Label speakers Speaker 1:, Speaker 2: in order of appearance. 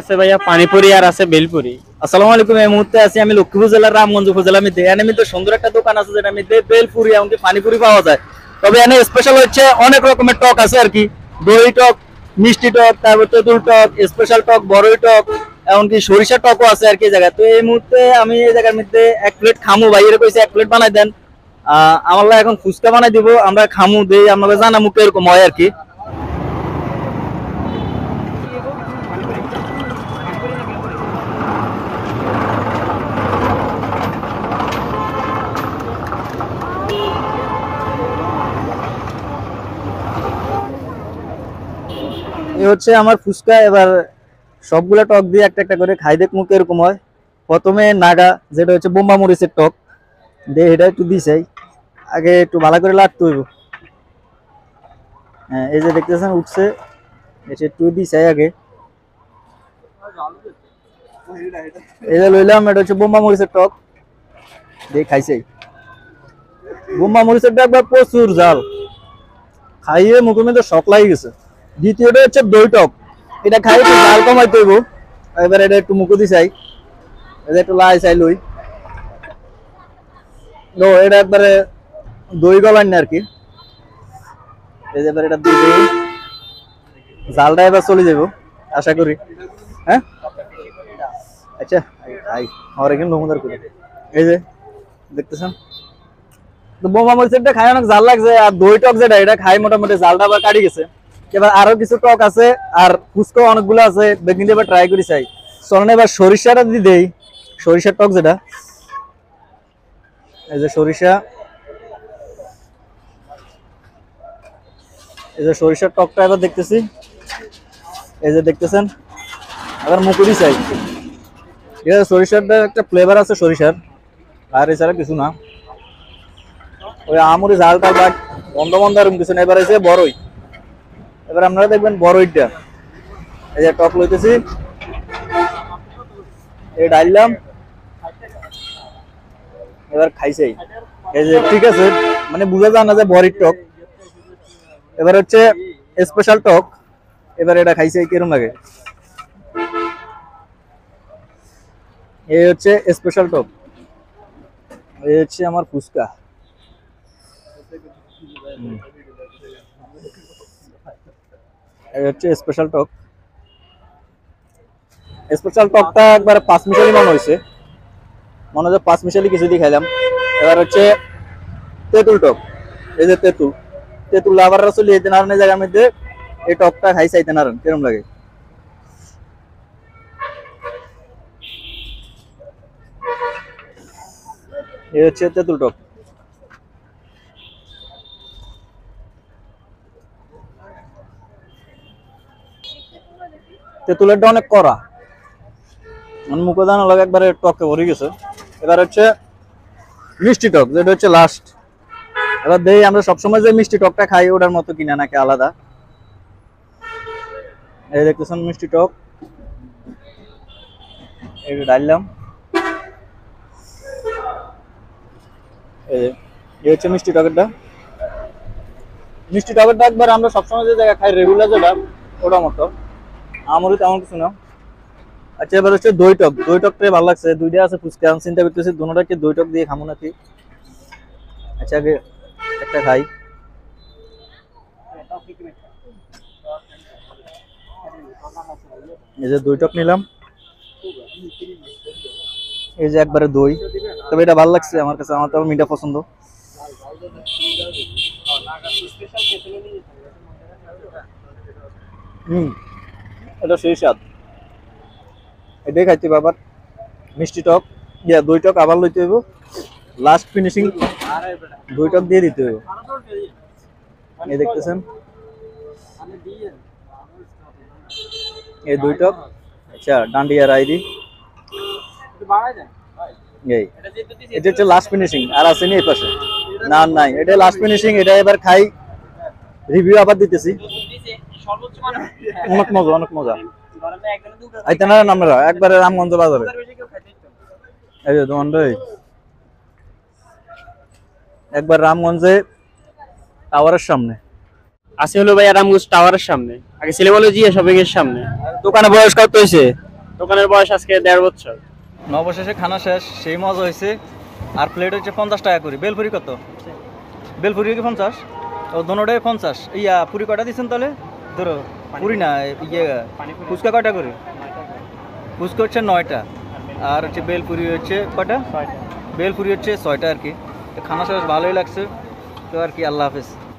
Speaker 1: আছে ভাইয়া পানিপুরি আর আছে বেলপুরি।
Speaker 2: আসসালামু আলাইকুম। এই মুহূর্তে আছি আমি লক্ষ্মীপুর জেলার রামগঞ্জ উপজেলার মধ্যে। এখানে মধ্যে সুন্দর একটা দোকান আছে যেটা মধ্যে বেলপুরি এমনকি পানিপুরি পাওয়া যায়। তবে এখানে স্পেশাল হচ্ছে অনেক রকমের টক আছে আর কি, দই টক, মিষ্টি টক, তারপর তেঁতুল টক, স্পেশাল টক, বড়ই টক, এমনকি সরিষা টকও আছে আর কি এই জায়গায়। তো এই মুহূর্তে আমি এই জায়গার মধ্যে এক প্লেট খামু, ভাইয়ের কইছে এক প্লেট বানাই দেন। আমার এখন ফুচকা বানাই দিব, আমরা খামু দেই, আপনাকে জানামু এরকম হয় আর কি। এই হচ্ছে আমার ফুচকা। এবার সবগুলা টক দিয়ে একটা একটা করে খাই দেখ মুখে এরকম হয়। প্রথমে নাগা, যেটা হচ্ছে বোম্বা মরিচের টক, দিয়ে এটা একটু দিছাই, আগে একটু ভালো করে লাড়তে হইব। হ্যাঁ, এই যে দেখতেছেন উঠছে, এটা একটু দিছাই আগে। এই যে লইলাম, এটা হচ্ছে বোম্বা মরিচের টক, দিয়ে খাইছাই। বোম্বা মরিচের টক একবার প্রচুর ঝাল, খাইয়ে মুখের মধ্যে শক লাগে গেছে। দ্বিতীয়টা হচ্ছে দই টক, এটা খাই একটু ঝাল কমাইতে হইব। এবার এটা একটু মুখে দিছাই, এটা একটু লাই চাই লই। এটা একবারে দই গলান না আর কি। এই যে এবার এটা দিয়ে দিই, জালটা এবার চলে যাব আশা করি। হ্যাঁ আচ্ছা, খাই আমার এখানে নমুদার করে। এই যে দেখতেছেন, তো বোমা মরিচটা খাই অনেক জাল লাগছে। আর দই টক যেটা, এটা খাই মোটামুটি জালটা আবার কাটি গেছে। এবার আরো কিছু টক আছে আর ফুচকা অনেকগুলো আছে, বেগিন এবার ট্রাই করি চাই। চলেন এবার সরিষাটা দিয়ে দেই, সরিষার টক যেটা। এই যে সরিষা, এই যে সরিষার টকটা এবার দেখতেছি। এই যে দেখতেছেন, আবার মুকুরি চাই। ঠিক আছে, সরিষারটা একটা ফ্লেভার আছে সরিষার, আর এছাড়া কিছু না। ওই আমুরি ঝালটা বা বন্ধ বন্ধ এরকম কিছু না। এবার এসে বড়ই, এবার আপনারা দেখবেন বড়ইটা। এই যে টক লইতেছি, এই ডাইলাম, এবার খাইছেই। এই যে ঠিক আছে, মানে বুঝা যায় না যে বড়ির টক। এবার হচ্ছে স্পেশাল টক, এবার এটা খাইছে কিরম লাগে। এই হচ্ছে স্পেশাল টক, এই হচ্ছে আমার ফুচকা। এই হচ্ছে স্পেশাল টক। স্পেশাল টকটা একবার 5 মিশালি মনে হয়েছে, মনে হচ্ছে 5 মিশালি কিছু দিয়ে খাইলাম। এবার হচ্ছে তেঁতুল টক। এই যে তেঁতুল, তেঁতুল লাভাররা চলে যেতে নারেন এই জায়গার মধ্যে, এই টকটা খাই চাইতে নারেন কিরম লাগে। এই হচ্ছে তেঁতুল টক। তেঁতুলেরটা অনেক কড়া, মানে মুখে দানা লাগে একবারে টকে ভরে গেছে। এবার হচ্ছে মিষ্টি টক, যেটা হচ্ছে লাস্ট। এবার দেই আমরা সবসময় যে মিষ্টি টকটা খাই ওটার মতো কিনা নাকি আলাদা। এই দেখতেছেন মিষ্টি টক, এই ডাললাম। এই হচ্ছে মিষ্টি টকেরটা। মিষ্টি টকেরটা একবার আমরা সবসময় যে জায়গায় খাই রেগুলার যেটা, ওটা মতো আমারও তেমন কিছু না। আচ্ছা, এবার হচ্ছে দই টক। দই টকটাই ভালো লাগছে, দুইটা আছে ফুচকা, আমি চিন্তা করতেছি দুটোটাকে দই টক দিয়ে খামো নাকি। আচ্ছা, আগে একটা খাই। এই যে দই টক নিলাম, এই যে একবারে দই। তবে এটা ভালো লাগছে আমার কাছে, আমার তো মিঠা পছন্দ। হম, এটা সেই স্বাদ, এটাই খাইতে হবে। আবার মিষ্টি টক, দই টক আবার লইতে হইব, লাস্ট ফিনিশিং দই টক দিয়ে দিতে হইব। এই দেখতেছেন এই দই টক। আচ্ছা, ডান্ডিয়া রাইদি, এই এটা হচ্ছে লাস্ট ফিনিশিং। আর আসেনি এই পাশে, না নাই, এটা লাস্ট ফিনিশিং। এটা এবার খাই, রিভিউ আবার দিতেছি। অনেক মজা, অনেক মজা। আইতে না আমরা একবারে রামগঞ্জ বাজারে, এই যে দোকানটা একবার রামগঞ্জে টাওয়ারের সামনে।
Speaker 1: আছে হলো ভাইয়া রামগঞ্জ টাওয়ারের সামনে, আগে সিনেমোলজি শপিং এর সামনে।
Speaker 2: দোকানে বয়স কত হয়েছে?
Speaker 1: দোকানের বয়স আজকে 1.5 বছর।
Speaker 2: অবশেষে খানা শেষ, সেই মজা হয়েছে। আর প্লেট হচ্ছে 50 টাকা করে। বেলপুরি কত? বেলপুরি কি 50? ও দোনোটাই 50। ইয়া পুরি কটা দিচ্ছেন তাহলে? ধরো পুরি না, ইয়ে ফুচকা কয়টা করে? ফুচকা হচ্ছে 9টা, আর হচ্ছে বেলপুরি হচ্ছে কটা? বেলপুরি হচ্ছে 6টা আর কি। তো খানা শেষ, ভালোই লাগছে তো আর কি। আল্লাহ হাফেজ।